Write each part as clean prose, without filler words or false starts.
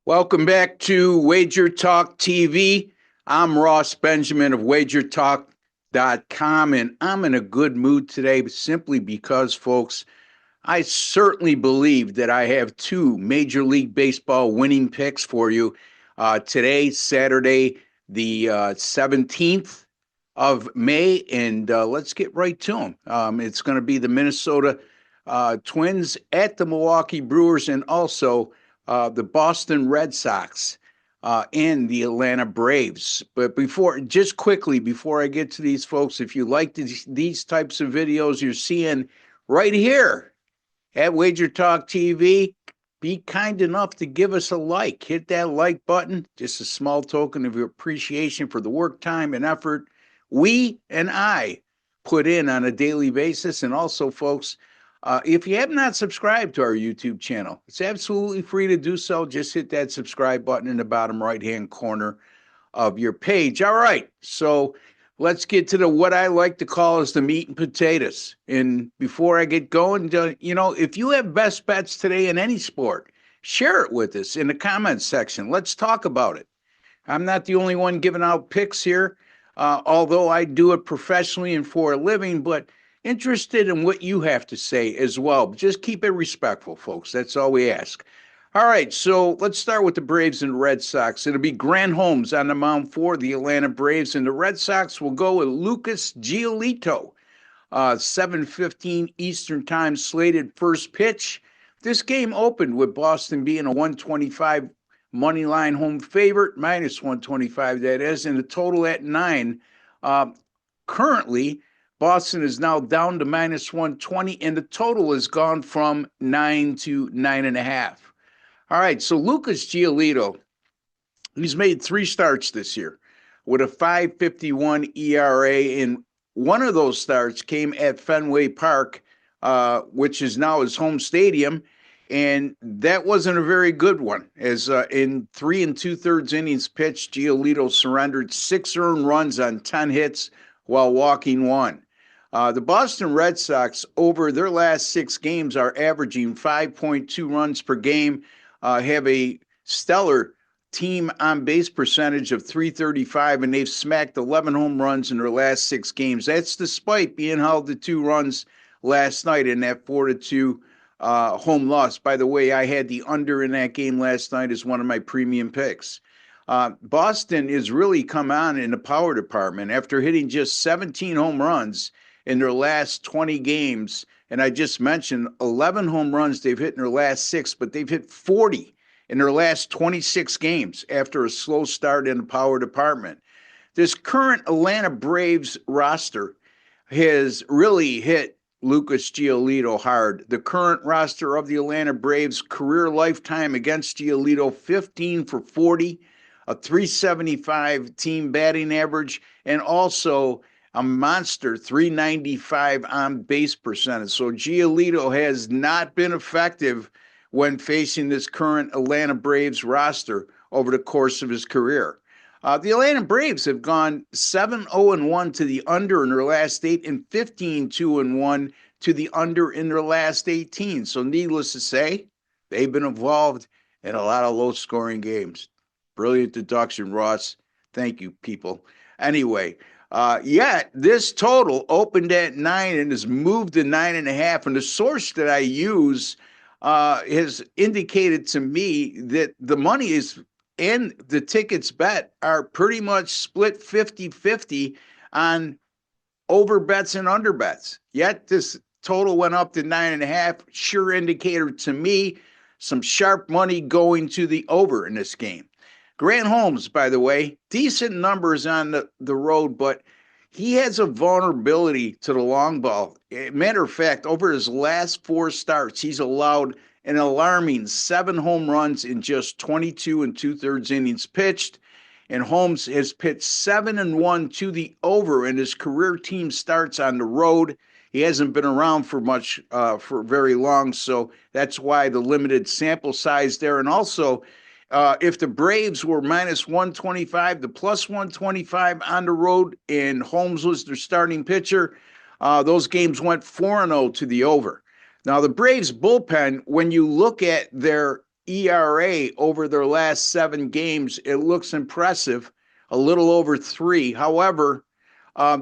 Welcome back to WagerTalk TV. I'm Ross Benjamin of WagerTalk.com, and I'm in a good mood today simply because, folks, I certainly believe that I have two Major League Baseball winning picks for you today, Saturday, the 17th of May, and let's get right to them. It's going to be the Minnesota Twins at the Milwaukee Brewers and also the Boston Red Sox and the Atlanta Braves. But just quickly, before I get to these folks, if you like these types of videos you're seeing right here at Wager Talk TV, be kind enough to give us a like. Hit that like button, just a small token of your appreciation for the work, time, and effort we and I put in on a daily basis. And also, folks, if you have not subscribed to our YouTube channel, it's absolutely free to do so. Just hit that subscribe button in the bottom right-hand corner of your page. All right, so let's get to what I like to call as the meat and potatoes. And before I get going, if you have best bets today in any sport, share it with us in the comments section. Let's talk about it. I'm not the only one giving out picks here, although I do it professionally and for a living, but interested in what you have to say as well. Just keep it respectful, folks. That's all we ask. All right, so let's start with the Braves and Red Sox. It'll be Grant Holmes on the mound for the Atlanta Braves, and the Red Sox will go with Lucas Giolito. 7:15 Eastern Time slated first pitch. This game opened with Boston being a 125 money line home favorite, minus 125 that is, and the total at 9. Currently, Boston is now down to minus 120, and the total has gone from 9 to 9.5. All right, so Lucas Giolito, he's made 3 starts this year with a 5.51 ERA, and one of those starts came at Fenway Park, which is now his home stadium, and that wasn't a very good one. As in 3 2/3 innings pitched, Giolito surrendered 6 earned runs on 10 hits while walking 1. The Boston Red Sox, over their last 6 games, are averaging 5.2 runs per game, have a stellar team on base percentage of .335, and they've smacked 11 home runs in their last 6 games. That's despite being held to 2 runs last night in that 4-2 home loss. By the way, I had the under in that game last night as one of my premium picks. Boston has really come on in the power department after hitting just 17 home runs in their last 20 games. And I just mentioned 11 home runs they've hit in their last 6, but they've hit 40 in their last 26 games after a slow start in the power department. This current Atlanta Braves roster has really hit Lucas Giolito hard. The current roster of the Atlanta Braves career lifetime against Giolito, 15 for 40, a .375 team batting average, and also a monster .395 on base percentage. So Giolito has not been effective when facing this current Atlanta Braves roster over the course of his career. The Atlanta Braves have gone 7-0-1 to the under in their last 8 and 15-2-1 to the under in their last 18. So needless to say, they've been involved in a lot of low-scoring games. Brilliant deduction, Ross. Thank you, people. Anyway, yet this total opened at 9 and has moved to 9.5. And the source that I use has indicated to me that the money is and the tickets bet are pretty much split 50-50 on over bets and under bets. Yet this total went up to 9.5. Sure indicator to me some sharp money going to the over in this game. Grant Holmes, by the way, decent numbers on the road, but he has a vulnerability to the long ball. Matter of fact, over his last 4 starts, he's allowed an alarming 7 home runs in just 22 2/3 innings pitched. And Holmes has pitched 7-1 to the over in his career team starts on the road. He hasn't been around for very long, so that's why the limited sample size there. And also, if the Braves were minus 125 to plus 125 on the road and Holmes was their starting pitcher, those games went 4-0 to the over. Now, the Braves bullpen, when you look at their ERA over their last 7 games, it looks impressive, a little over 3. However,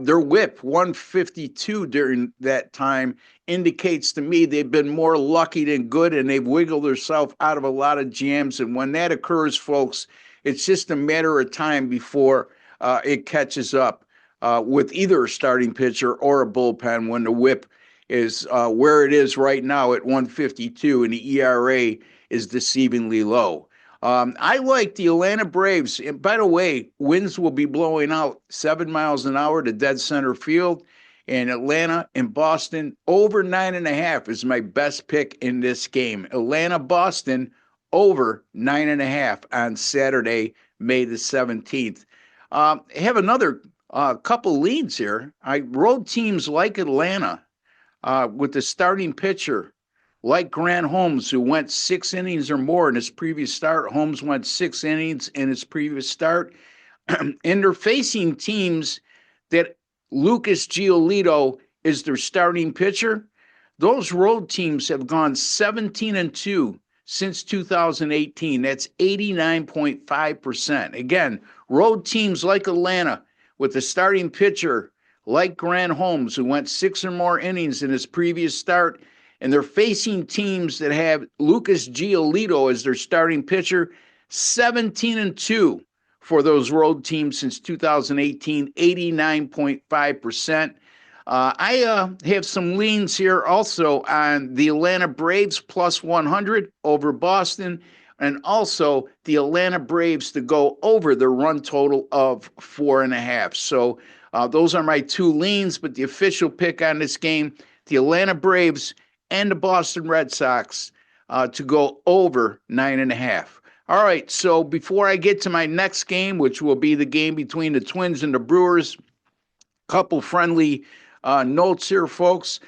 their whip, 152 during that time, indicates to me they've been more lucky than good, and they've wiggled themselves out of a lot of jams. And when that occurs, folks, it's just a matter of time before it catches up with either a starting pitcher or a bullpen when the whip is where it is right now at 152 and the ERA is deceivingly low. I like the Atlanta Braves. And by the way, winds will be blowing out 7 miles an hour to dead center field. And Atlanta and Boston over 9.5 is my best pick in this game. Atlanta, Boston over 9.5 on Saturday, May the 17th. I have another couple leads here. I road teams like Atlanta with the starting pitcher like Grant Holmes, who went 6 innings or more in his previous start. Holmes went 6 innings in his previous start. And they're facing teams that Lucas Giolito is their starting pitcher. Those road teams have gone 17-2 since 2018. That's 89.5%. Again, road teams like Atlanta with the starting pitcher like Grant Holmes, who went 6 or more innings in his previous start, and they're facing teams that have Lucas Giolito as their starting pitcher, 17-2 for those road teams since 2018, 89.5%. I have some leans here also on the Atlanta Braves plus 100 over Boston, and also the Atlanta Braves to go over the run total of 4.5. So those are my 2 leans, but the official pick on this game, the Atlanta Braves and the Boston Red Sox to go over 9.5. All right, so before I get to my next game, which will be the game between the Twins and the Brewers, couple friendly notes here, folks.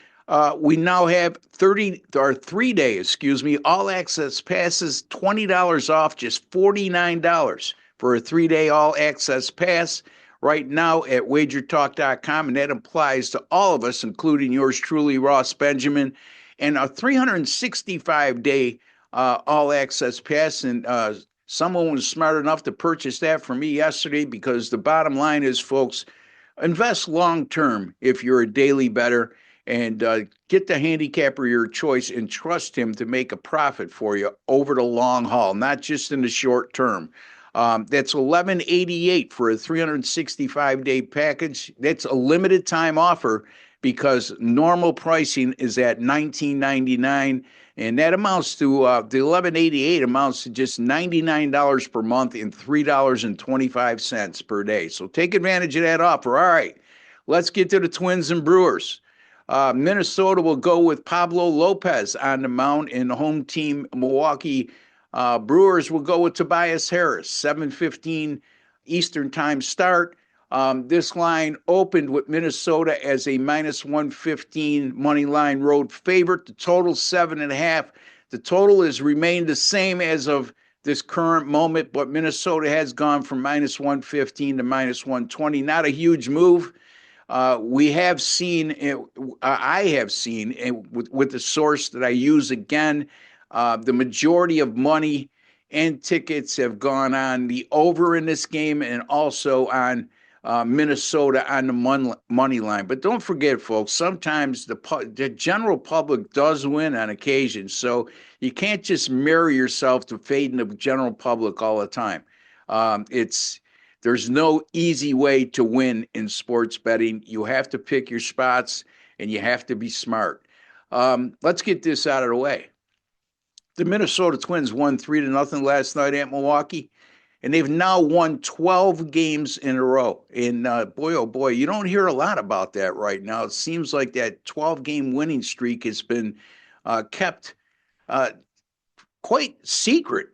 We now have 3-day, all access passes, $20 off, just $49 for a 3-day all access pass right now at WagerTalk.com, and that applies to all of us, including yours truly, Ross Benjamin, and a 365-day all access pass. And someone was smart enough to purchase that for me yesterday, because the bottom line is, folks, invest long term if you're a daily bettor, and get the handicapper of your choice and trust him to make a profit for you over the long haul, not just in the short term. That's $11.88 for a 365-day package. That's a limited time offer, because normal pricing is at $19.99, and that amounts to the $11.88 amounts to just $99 per month and $3.25 per day. So take advantage of that offer. All right, let's get to the Twins and Brewers. Minnesota will go with Pablo Lopez on the mound, and the home team, Milwaukee Brewers, will go with Tobias Harris, 7:15 Eastern time start. This line opened with Minnesota as a minus 115 money line road favorite. The total 7.5. The total has remained the same as of this current moment, but Minnesota has gone from minus 115 to minus 120. Not a huge move. We have seen, I have seen with the source that I use again, the majority of money and tickets have gone on the over in this game, and also on Minnesota on the money line. But don't forget, folks, sometimes the general public does win on occasion. So you can't just mirror yourself to fading the general public all the time. There's no easy way to win in sports betting. You have to pick your spots, and you have to be smart. Let's get this out of the way. The Minnesota Twins won 3-0 last night at Milwaukee, and they've now won 12 games in a row. And boy, oh boy, you don't hear a lot about that right now. It seems like that 12-game winning streak has been kept quite secret.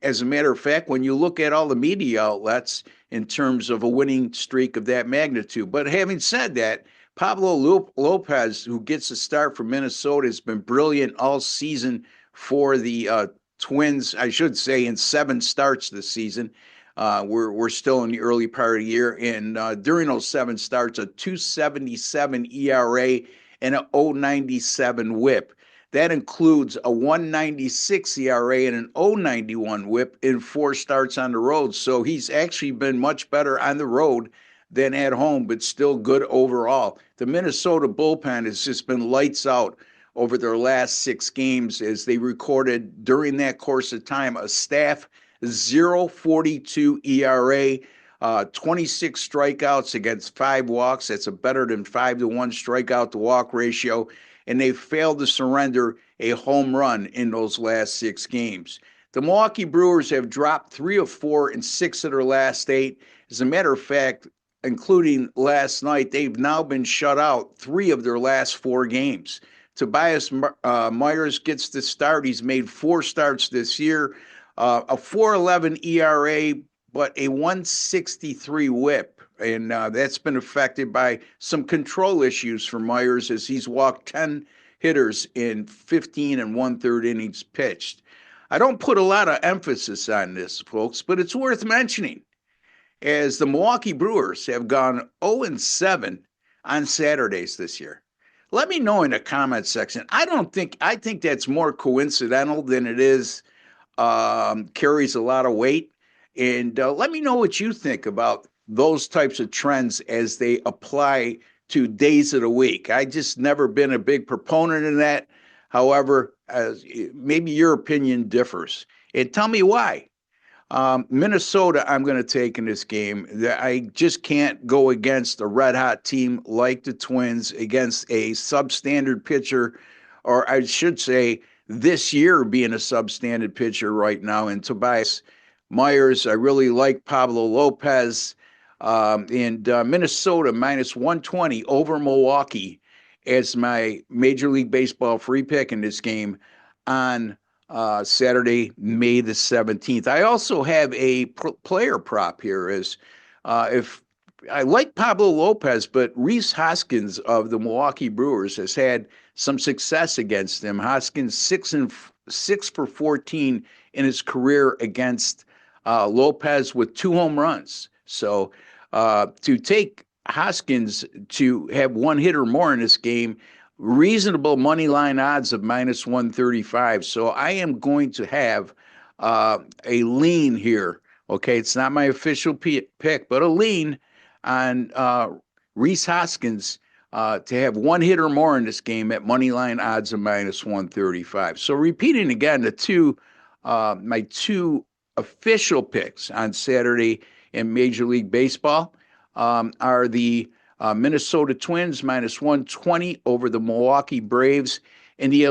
As a matter of fact, when you look at all the media outlets in terms of a winning streak of that magnitude. But having said that, Pablo Lopez, who gets a start for Minnesota, has been brilliant all season for the Twins, I should say, in 7 starts this season. We're still in the early part of the year, and during those 7 starts, a 2.77 ERA and a 0.97 WHIP. That includes a 196 ERA and an 091 whip in 4 starts on the road. So he's actually been much better on the road than at home, but still good overall. The Minnesota bullpen has just been lights out over their last 6 games as they recorded during that course of time a staff 0.42 ERA, 26 strikeouts against 5 walks. That's a better than 5-to-1 strikeout to walk ratio. And they failed to surrender a home run in those last 6 games. The Milwaukee Brewers have dropped 3 of 4 in 6 of their last 8. As a matter of fact, including last night, they've now been shut out 3 of their last 4 games. Tobias Myers gets the start. He's made 4 starts this year, a 4.11 ERA, but a 163 whip. And that's been affected by some control issues for Myers as he's walked 10 hitters in 15 and 1/3 innings pitched. I don't put a lot of emphasis on this, folks, but it's worth mentioning as the Milwaukee Brewers have gone 0-7 on Saturdays this year. Let me know in the comment section. I think that's more coincidental than it is carries a lot of weight. And let me know what you think about those types of trends as they apply to days of the week. I just never been a big proponent of that. However, maybe your opinion differs. And tell me why. Minnesota, I'm going to take in this game. I just can't go against a red-hot team like the Twins against a substandard pitcher, or I should say this year being a substandard pitcher right now in Tobias Myers. I really like Pablo Lopez. And Minnesota minus 120 over Milwaukee as my Major League Baseball free pick in this game on Saturday, May the 17th. I also have a player prop here. If I like Pablo Lopez, but Rhys Hoskins of the Milwaukee Brewers has had some success against him. Hoskins 6 for 14 in his career against Lopez with 2 home runs. So to take Hoskins to have 1 hit or more in this game, reasonable money line odds of minus 135. So I am going to have a lean here. Okay, it's not my official pick, but a lean on Rhys Hoskins to have 1 hit or more in this game at money line odds of minus 135. So repeating again, my 2 official picks on Saturday in Major League Baseball are the Minnesota Twins minus 120 over the Milwaukee Braves, and the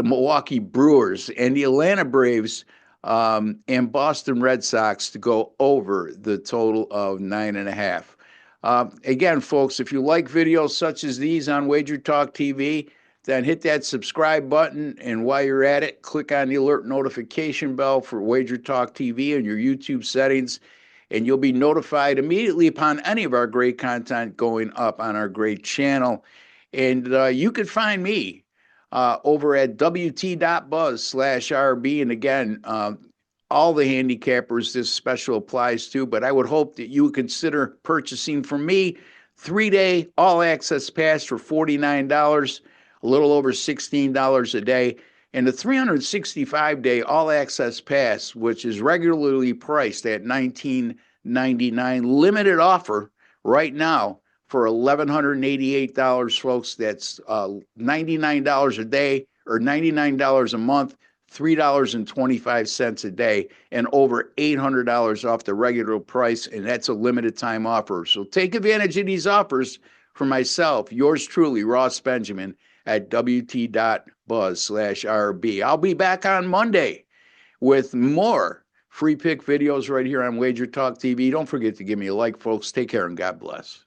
Milwaukee Brewers and the Atlanta Braves and Boston Red Sox to go over the total of 9.5. Again, folks, if you like videos such as these on WagerTalk TV, then hit that subscribe button, and while you're at it, click on the alert notification bell for WagerTalk TV in your YouTube settings, and you'll be notified immediately upon any of our great content going up on our great channel. And you can find me over at wt.buzz/RB. And again, all the handicappers this special applies to, but I would hope that you would consider purchasing from me 3-day all-access pass for $49, a little over $16 a day, and the 365-day all-access pass, which is regularly priced at $19.99, limited offer right now for $1,188, folks. That's $99 a day or $99 a month, $3.25 a day, and over $800 off the regular price, and that's a limited time offer. So take advantage of these offers for myself, yours truly, Ross Benjamin, at wt.buzz/RB. I'll be back on Monday with more free pick videos right here on WagerTalk TV. Don't forget to give me a like, folks. Take care and God bless.